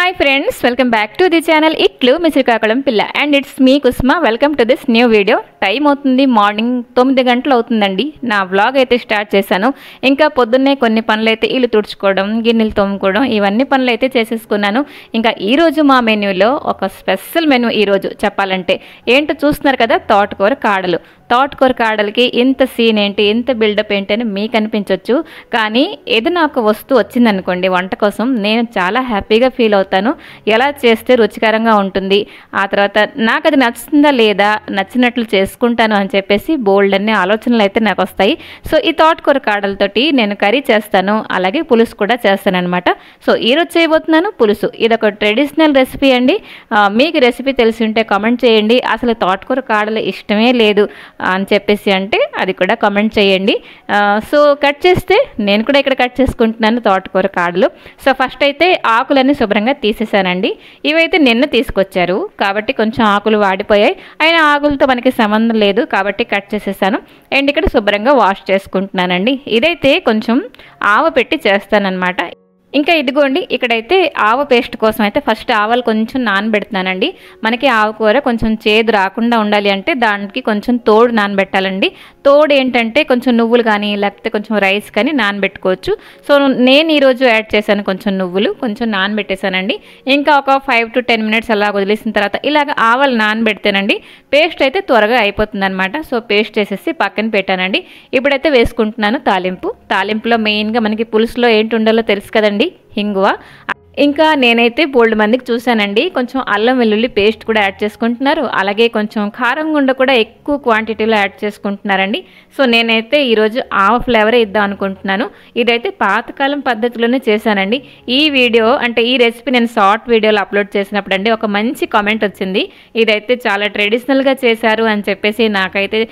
Hi friends, welcome back to the channel Itlu Misrikakulam Pilla and it's me Kusma. Welcome to this new video. Time అవుతుంది morning 9 గంటలు అవుతుందండి. నా vlog అయితే start చేశాను. ఇంకా పొద్దున్నే కొన్ని పనులు అయితే ఇల్లు తుడుచుకోవడం, గిన్నెలు తోముకోవడం ఇవన్నీ పనులు అయితే చేసేసుకున్నాను. ఇంకా ఈరోజు మా మెన్యూలో ఒక స్పెషల్ మెనూ ఈరోజు చెప్పాలంటే ఏంటో చూస్తున్నారు కదా, తోటకూర కాడలు. తోటకూర కాడలకి ఇంత సీన్ ఏంటి, ఇంత బిల్డప్ ఏంటి అని మీకు అనిపించవచ్చు. కానీ ఏదైనా ఒక వస్తువు వచ్చిందనుకోండి వంట కోసం, నేను చాలా హ్యాపీగా ఫీల్ అవుతాను. ఎలా చేస్తే రుచికరంగా ఉంటుంది, ఆ తర్వాత నాకు అది నచ్చుతుందా లేదా, నచ్చినట్లు చేసుకుంటాను అని చెప్పేసి బోల్డ్ అన్ని ఆలోచనలు అయితే నాకు వస్తాయి. సో ఈ తోటకూర కాడలతోటి నేను కర్రీ చేస్తాను, అలాగే పులుసు కూడా చేస్తాను అనమాట. సో ఈరోజు చేయబోతున్నాను పులుసు. ఇదొక ట్రెడిషనల్ రెసిపీ అండి. మీకు రెసిపీ తెలిసి ఉంటే కామెంట్ చేయండి. అసలు తోటకూర కాడలు ఇష్టమే లేదు అని చెప్పేసి అంటే అది కూడా కామెంట్ చేయండి. సో కట్ చేస్తే నేను కూడా ఇక్కడ కట్ చేసుకుంటున్నాను తోటకూర కాడలు. సో ఫస్ట్ అయితే ఆకులన్నీ శుభ్రంగా తీసేసానండి. ఇవైతే నిన్న తీసుకొచ్చారు కాబట్టి కొంచెం ఆకులు వాడిపోయాయి. అయినా ఆకులతో మనకి సంబంధం లేదు కాబట్టి కట్ చేసేసాను. అండ్ ఇక్కడ శుభ్రంగా వాష్ చేసుకుంటున్నానండి. ఇదైతే కొంచెం ఆవ పెట్టి చేస్తానన్నమాట. ఇంకా ఇదిగోండి, ఇక్కడైతే ఆవ పేస్ట్ కోసం అయితే ఫస్ట్ ఆవాలు కొంచెం నానబెడుతున్నానండి. మనకి ఆవకూర కొంచెం చేదు రాకుండా ఉండాలి అంటే దానికి కొంచెం తోడు నానబెట్టాలండి. తోడు ఏంటంటే కొంచెం నువ్వులు కానీ లేకపోతే కొంచెం రైస్ కానీ నానబెట్టుకోవచ్చు. సో నేను ఈరోజు యాడ్ చేశాను కొంచెం నువ్వులు, కొంచెం నానబెట్టేశానండి. ఇంకా ఒక 5 to 10 minutes అలా వదిలేసిన తర్వాత ఇలాగ ఆవాలు నానబెడితేనండి పేస్ట్ అయితే త్వరగా అయిపోతుంది అనమాట. సో పేస్ట్ చేసేసి పక్కన పెట్టానండి. ఇప్పుడైతే వేసుకుంటున్నాను తాలింపు. తాలింపులో మెయిన్గా మనకి పులుసులో ఏంటి ఉండాలో తెలుసు కదండి, హింగువ. ఇంకా నేనైతే బోల్డ్ మందికి చూశానండి కొంచెం అల్లం వెల్లుల్లి పేస్ట్ కూడా యాడ్ చేసుకుంటున్నారు, అలాగే కొంచెం కారం గుండ కూడా ఎక్కువ క్వాంటిటీలో యాడ్ చేసుకుంటున్నారండి. సో నేనైతే ఈరోజు ఆవ ఫ్లేవరే ఇద్దాం అనుకుంటున్నాను. ఇదైతే పాతకాలం పద్ధతిలోనే చేశానండి. ఈ వీడియో అంటే ఈ రెసిపీ నేను షార్ట్ వీడియోలో అప్లోడ్ చేసినప్పుడు అండి ఒక మంచి కామెంట్ వచ్చింది, ఇదైతే చాలా ట్రెడిషనల్గా చేశారు అని చెప్పేసి. నాకైతే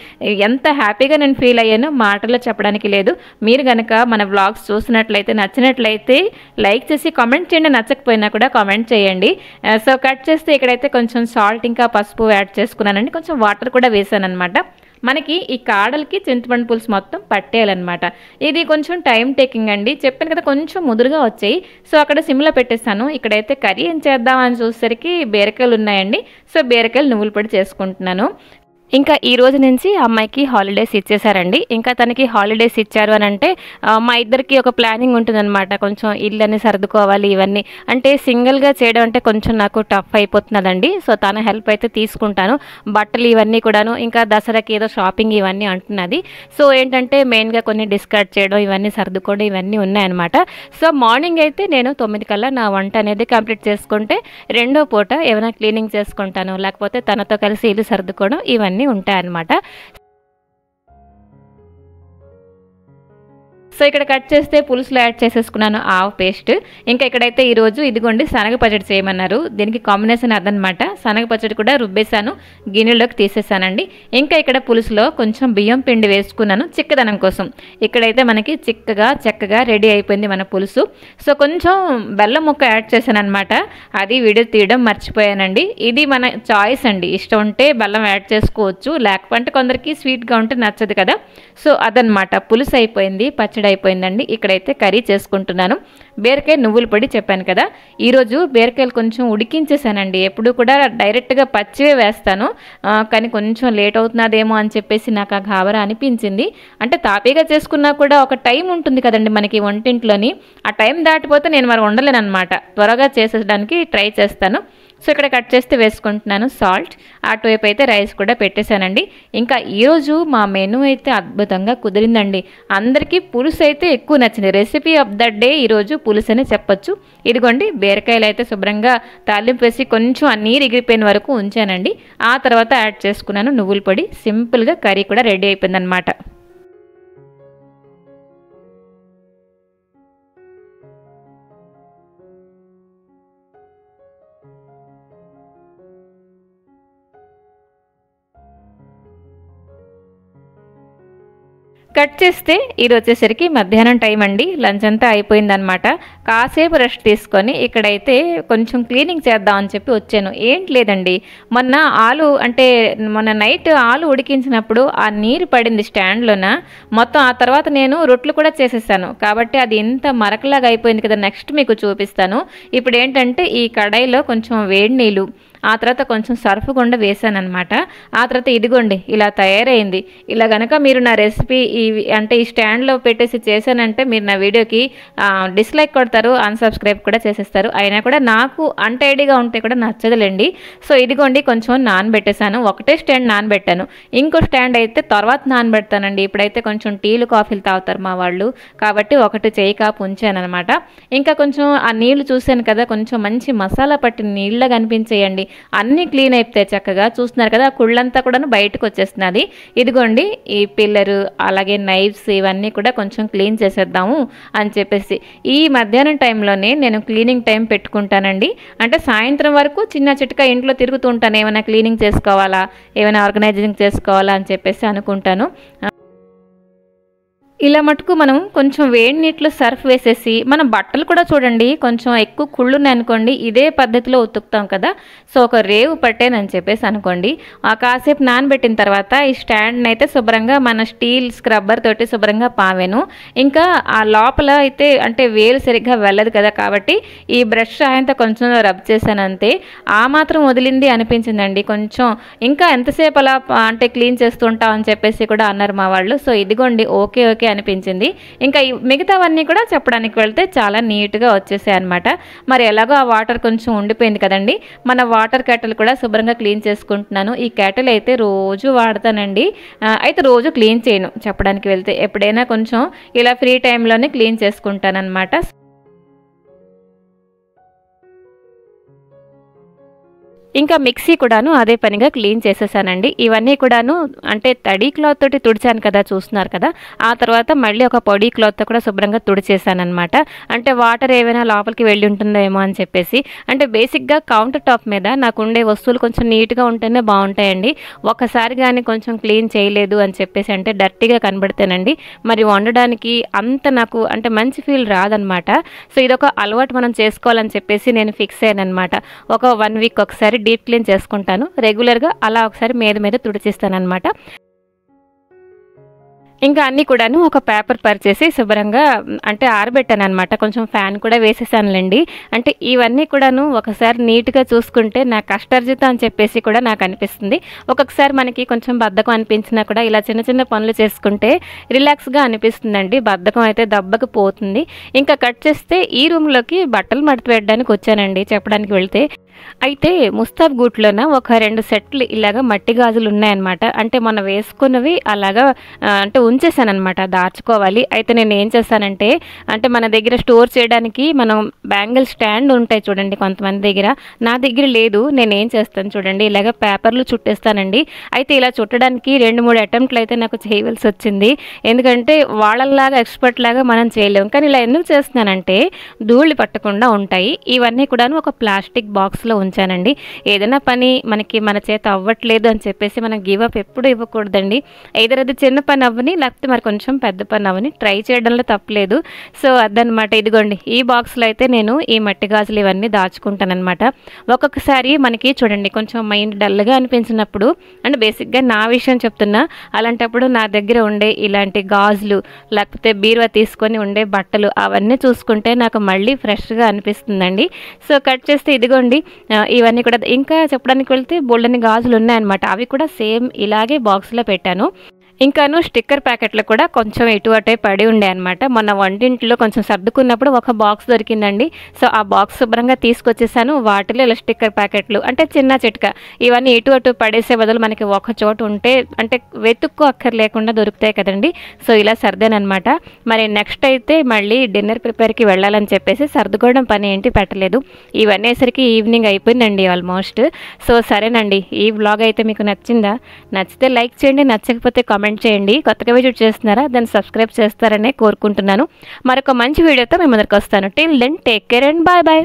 ఎంత హ్యాపీగా నేను ఫీల్ అయ్యానో మాటల్లో చెప్పడానికి లేదు. మీరు కనుక మన వ్లాగ్స్ చూసినట్లయితే నచ్చినట్లయితే లైక్ చేసి కామెంట్ చేయండి, నచ్చకపోయినా కూడా కామెంట్ చేయండి. సో కట్ చేస్తే ఇక్కడైతే కొంచెం సాల్ట్ ఇంకా పసుపు యాడ్ చేసుకున్నానండి. కొంచెం వాటర్ కూడా వేసాను అనమాట. మనకి ఈ కాడలకి చింతపండు పులుసు మొత్తం పట్టేయాలన్నమాట. ఇది కొంచెం టైం టేకింగ్ అండి, చెప్పాను కదా కొంచెం ముదురుగా వచ్చాయి. సో అక్కడ సిమ్లో పెట్టేస్తాను. ఇక్కడైతే కర్రీ ఏం చేద్దామని చూసేసరికి బీరకాయలు ఉన్నాయండి. సో బీరకాయలు నువ్వుల పొడి చేసుకుంటున్నాను. ఇంకా ఈ రోజు నుంచి అమ్మాయికి హాలిడేస్ ఇచ్చేసారండి. ఇంకా తనకి హాలిడేస్ ఇచ్చారు అని అంటే మా ఇద్దరికి ఒక ప్లానింగ్ ఉంటుందన్నమాట. కొంచెం ఇళ్ళని సర్దుకోవాలి ఇవన్నీ. అంటే సింగిల్గా చేయడం అంటే కొంచెం నాకు టఫ్ అయిపోతున్నదండి. సో తన హెల్ప్ అయితే తీసుకుంటాను. బట్టలు ఇవన్నీ కూడాను, ఇంకా దసరాకి ఏదో షాపింగ్ ఇవన్నీ అంటున్నది. సో ఏంటంటే మెయిన్గా కొన్ని డిస్కార్డ్ చేయడం, ఇవన్నీ సర్దుకోవడం ఇవన్నీ ఉన్నాయన్నమాట. సో మార్నింగ్ అయితే నేను 9 కల్లా నా వంట అనేది కంప్లీట్ చేసుకుంటే రెండో పూట ఏమైనా క్లీనింగ్ చేసుకుంటాను, లేకపోతే తనతో కలిసి ఇల్లు సర్దుకోవడం ఇవన్నీ ఉంటాయన్నమాట. సో ఇక్కడ కట్ చేస్తే పులుసులో యాడ్ చేసేసుకున్నాను ఆవ పేస్ట్. ఇంకా ఇక్కడైతే ఈరోజు ఇదిగోండి శనగ పచ్చడి చేయమన్నారు. దీనికి కాంబినేషన్ అదనమాట. శనగ పచ్చడి కూడా రుబ్బేశాను, గిన్నెలోకి తీసేసానండి. ఇంకా ఇక్కడ పులుసులో కొంచెం బియ్యం పిండి వేసుకున్నాను చిక్కదనం కోసం. ఇక్కడైతే మనకి చక్కగా రెడీ అయిపోయింది మన పులుసు. సో కొంచెం బెల్లం ముక్క యాడ్ చేశాను అనమాట. అది వీడియో తీయడం మర్చిపోయానండి. ఇది మన చాయిస్ అండి, ఇష్టం ఉంటే బెల్లం యాడ్ చేసుకోవచ్చు, లేకపోతే కొందరికి స్వీట్గా ఉంటే నచ్చదు కదా. సో అదనమాట, పులుసు అయిపోయింది, పచ్చడి అయిపోయిందండి. ఇక్కడైతే కర్రీ చేసుకుంటున్నాను. బీరకాయ నువ్వుల పొడి చెప్పాను కదా, ఈరోజు బీరకాయలు కొంచెం ఉడికించేసానండి. ఎప్పుడు కూడా డైరెక్ట్గా పచ్చివే వేస్తాను, కానీ కొంచెం లేట్ అవుతున్నదేమో అని చెప్పేసి నాకు ఆ గాబరా అనిపించింది. అంటే తాపీగా చేసుకున్నా కూడా ఒక టైం ఉంటుంది కదండి మనకి వంటింట్లోని. ఆ టైం దాటిపోతే నేను మరి ఉండలేను అనమాట. త్వరగా చేసేయడానికి ట్రై చేస్తాను. సో ఇక్కడ కట్ చేస్తే వేసుకుంటున్నాను సాల్ట్. అటువైపు అయితే రైస్ కూడా పెట్టేశానండి. ఇంకా ఈరోజు మా మెనూ అయితే అద్భుతంగా కుదిరిందండి. అందరికీ పులుసు అయితే ఎక్కువ నచ్చింది. రెసిపీ ఆఫ్ ద డే ఈరోజు పులుసు అని చెప్పొచ్చు. ఇదిగోండి బీరకాయలు అయితే శుభ్రంగా తాలింపు వేసి కొంచెం ఆ నీరు ఎగిరిపోయిన వరకు ఉంచానండి. ఆ తర్వాత యాడ్ చేసుకున్నాను నువ్వుల పొడి. సింపుల్గా కర్రీ కూడా రెడీ అయిపోయిందనమాట. కట్ చేస్తే ఇది వచ్చేసరికి మధ్యాహ్నం టైం అండి. లంచ్ అంతా అయిపోయిందనమాట. కాసేపు రెస్ట్ తీసుకొని ఇక్కడైతే కొంచెం క్లీనింగ్ చేద్దాం అని చెప్పి వచ్చాను. ఏంటి లేదండి, మొన్న నైట్ ఆలు ఉడికించినప్పుడు ఆ నీరు పడింది స్టాండ్లోన మొత్తం. ఆ తర్వాత నేను రొట్లు కూడా చేసేసాను కాబట్టి అది ఇంత మరకలాగా అయిపోయింది కదా. నెక్స్ట్ మీకు చూపిస్తాను. ఇప్పుడు ఏంటంటే ఈ కడాయిలో కొంచెం వేడి నీళ్ళు, ఆ తర్వాత కొంచెం సర్ఫ్ గుండా వేసాను అనమాట. ఆ తర్వాత ఇదిగోండి ఇలా తయారైంది. ఇలా కనుక మీరు నా రెసిపీ ఈ స్టాండ్లో పెట్టేసి చేశానంటే మీరు నా వీడియోకి డిస్లైక్ కొడతారు, అన్సబ్స్క్రైబ్ కూడా చేసేస్తారు. అయినా కూడా నాకు అన్టైడీగా ఉంటే కూడా నచ్చదులేండి. సో ఇదిగోండి కొంచెం నానబెట్టేశాను. ఒకటే స్టాండ్ నానబెట్టాను, ఇంకో స్టాండ్ అయితే తర్వాత నానబెడతానండి. ఇప్పుడైతే కొంచెం టీలు కాఫీలు తాగుతారు మా వాళ్ళు కాబట్టి ఒకటి చేయి కాపు ఉంచాను అనమాట. ఇంకా కొంచెం ఆ నీళ్లు చూశాను కదా, కొంచెం మంచి మసాలా పట్టిన నీళ్ళగా కనిపించేయండి. అన్నీ క్లీన్ అయిపోతాయి చక్కగా. చూస్తున్నారు కదా కుళ్ళంతా కూడా బయటకు వచ్చేస్తున్నది. ఇదిగోండి ఈ పిల్లరు అలాగే నైఫ్స్ ఇవన్నీ కూడా కొంచెం క్లీన్ చేసేద్దాము అని చెప్పేసి ఈ మధ్యాహ్నం టైంలోనే నేను క్లీనింగ్ టైం పెట్టుకుంటానండి. అంటే సాయంత్రం వరకు చిన్న చిట్కా ఇంట్లో తిరుగుతూ ఉంటాను. ఏమైనా క్లీనింగ్ చేసుకోవాలా, ఏమైనా ఆర్గనైజింగ్ చేసుకోవాలా అని చెప్పేసి అనుకుంటాను. ఇలా మటుకు మనం కొంచెం వేడి నీటిలో సర్ఫ్ వేసేసి మన బట్టలు కూడా చూడండి కొంచెం ఎక్కువ కుళ్ళున్నాయి అనుకోండి, ఇదే పద్ధతిలో ఉతుకుతాం కదా. సో ఒక రేవు పట్టేనని చెప్పేసి అనుకోండి. ఆ కాసేపు నానబెట్టిన తర్వాత ఈ స్టాండ్ని అయితే శుభ్రంగా మన స్టీల్ స్క్రబ్బర్ తోటి శుభ్రంగా పావాను. ఇంకా ఆ లోపల అయితే అంటే వేలు సరిగ్గా వెళ్ళదు కదా కాబట్టి ఈ బ్రష్ సహాయంతో కొంచెం రబ్ చేశాను అంతే. ఆ మాత్రం వదిలింది అనిపించిందండి కొంచెం. ఇంకా ఎంతసేపు అలా అంటే క్లీన్ చేస్తుంటాం అని చెప్పేసి కూడా అన్నారు మా వాళ్ళు. సో ఇదిగోండి ఓకే అనిపించింది. ఇంకా మిగతావన్నీ కూడా చెప్పడానికి వెళ్తే చాలా నీట్గా వచ్చేసాయి అనమాట. మరి ఎలాగో ఆ వాటర్ కొంచెం ఉండిపోయింది కదండి, మన వాటర్ కేటల్ కూడా శుభ్రంగా క్లీన్ చేసుకుంటున్నాను. ఈ కేటల్ అయితే రోజు వాడతానండి. అయితే రోజు క్లీన్ చేయను చెప్పడానికి వెళ్తే, ఎప్పుడైనా కొంచెం ఇలా ఫ్రీ టైంలోనే క్లీన్ చేసుకుంటాను అనమాట. ఇంకా మిక్సీ కూడాను అదే పనిగా క్లీన్ చేసేసానండి. ఇవన్నీ కూడాను అంటే తడి క్లాత్ తోటి తుడిచాను కదా, చూస్తున్నారు కదా. ఆ తర్వాత మళ్ళీ ఒక పొడి క్లాత్తో కూడా శుభ్రంగా తుడిచేసానమాట. అంటే వాటర్ ఏమైనా లోపలికి వెళ్ళి ఉంటుందేమో అని చెప్పేసి. అంటే బేసిక్గా కౌంటర్ టాప్ మీద నాకు ఉండే వస్తువులు కొంచెం నీట్గా ఉంటేనే బాగుంటాయండి. ఒకసారి కానీ కొంచెం క్లీన్ చేయలేదు అని చెప్పేసి అంటే డర్టీగా కనబడితేనండి మరి వండడానికి అంత నాకు అంటే మంచి ఫీల్ రాదనమాట. సో ఇదొక అలవాటు మనం చేసుకోవాలని చెప్పేసి నేను ఫిక్స్ అయ్యాను అనమాట. ఒక 1 వీక్ ఒకసారి డీప్ క్లీన్ చేసుకుంటాను రెగ్యులర్గా. అలా ఒకసారి మీద తుడిచిస్తాను అనమాట. ఇంకా అన్నీ కూడాను ఒక పేపర్ పరిచేసి శుభ్రంగా అంటే ఆరబెట్టాను అనమాట. కొంచెం ఫ్యాన్ కూడా వేసేసానులేండి. అంటే ఇవన్నీ కూడాను ఒకసారి నీట్గా చూసుకుంటే నా కష్టార్జితం అని చెప్పేసి కూడా నాకు అనిపిస్తుంది. ఒక్కొక్కసారి మనకి కొంచెం బద్ధకం అనిపించినా కూడా ఇలా చిన్న చిన్న పనులు చేసుకుంటే రిలాక్స్గా అనిపిస్తుందండి. బద్ధకం అయితే దెబ్బకి పోతుంది. ఇంకా కట్ చేస్తే ఈ రూమ్లోకి బట్టలు మడత పెట్టడానికి వచ్చానండి చెప్పడానికి వెళ్తే. అయితే ముస్తాబ్ గూట్లోన ఒక 2 సెట్లు ఇలాగా మట్టి గాజులు ఉన్నాయన్నమాట. అంటే మనం వేసుకున్నవి అలాగా అంటే ఉంచేసానమాట, దాచుకోవాలి. అయితే నేను ఏం చేస్తానంటే అంటే మన దగ్గర స్టోర్ చేయడానికి మనం బ్యాంగిల్ స్టాండ్ ఉంటాయి చూడండి కొంతమంది దగ్గర, నా దగ్గర లేదు. నేను ఏం చేస్తాను చూడండి ఇలాగ పేపర్లు చుట్టేస్తానండి. అయితే ఇలా చుట్టడానికి 2-3 అటెంప్ట్లు అయితే నాకు చేయవలసి వచ్చింది. ఎందుకంటే వాళ్ళలాగా ఎక్స్పర్ట్ లాగా మనం చేయలేము. కానీ ఇలా ఎందుకు చేస్తున్నానంటే ధూళి పట్టకుండా ఉంటాయి. ఇవన్నీ కూడా ఒక ప్లాస్టిక్ బాక్స్లో ఉంచానండి. ఏదైనా పని మన చేత అవ్వట్లేదు అని చెప్పేసి మనం గివప్ ఎప్పుడు ఇవ్వకూడదండి. ఏదైనా అది చిన్న పని అవ్వని లేకపోతే మరి కొంచెం పెద్ద పని అవ్వని ట్రై చేయడంలో తప్పలేదు. సో అదనమాట. ఇదిగోండి ఈ బాక్స్లో అయితే నేను ఈ మట్టి గాజులు ఇవన్నీ దాచుకుంటానమాట. ఒక్కొక్కసారి మనకి చూడండి కొంచెం మైండ్ డల్గా అనిపించినప్పుడు అంటే బేసిక్గా నా విషయం చెప్తున్నా, అలాంటప్పుడు నా దగ్గర ఉండే ఇలాంటి గాజులు లేకపోతే బీరువా తీసుకొని ఉండే బట్టలు అవన్నీ చూసుకుంటే నాకు మళ్ళీ ఫ్రెష్గా అనిపిస్తుందండి. సో కట్ చేస్తే ఇదిగోండి ఇవన్నీ కూడా ఇంకా చెప్పడానికి వెళ్తే బోల్డని గాజులు ఉన్నాయన్నమాట. అవి కూడా సేమ్ ఇలాగే బాక్స్లో పెట్టాను. ఇంకాను స్టిక్కర్ ప్యాకెట్లు కూడా కొంచెం ఇటు అటే పడి ఉండే అనమాట. మొన్న వంటింట్లో కొంచెం సర్దుకున్నప్పుడు ఒక బాక్స్ దొరికిందండి. సో ఆ బాక్స్ శుభ్రంగా తీసుకొచ్చేసాను. వాటిలో ఇలా స్టిక్కర్ ప్యాకెట్లు అంటే చిన్న చిట్కా ఇవన్నీ ఇటు అటు పడేసే బదులు మనకి ఒక చోటు ఉంటే అంటే వెతుక్కు అక్కర్లేకుండా దొరుకుతాయి కదండి. సో ఇలా సర్దానమాట. మరి నెక్స్ట్ అయితే మళ్ళీ డిన్నర్ ప్రిపేర్కి వెళ్ళాలని చెప్పేసి సర్దుకోవడం పని ఏంటి పెట్టలేదు. ఇవన్నీ సరికి ఈవినింగ్ అయిపోయిందండి ఆల్మోస్ట్. సో సరేనండి, ఈ వ్లాగ్ అయితే మీకు నచ్చిందా? నచ్చితే లైక్ చేయండి, నచ్చకపోతే కామెంట్ చేయండి. కొత్తగా విజిట్ చేస్తున్నారా? దాన్ని సబ్స్క్రైబ్ చేస్తారనే కోరుకుంటున్నాను. మరొక మంచి వీడియోతో మీ ముందరికి వస్తాను. Till then take care and bye bye.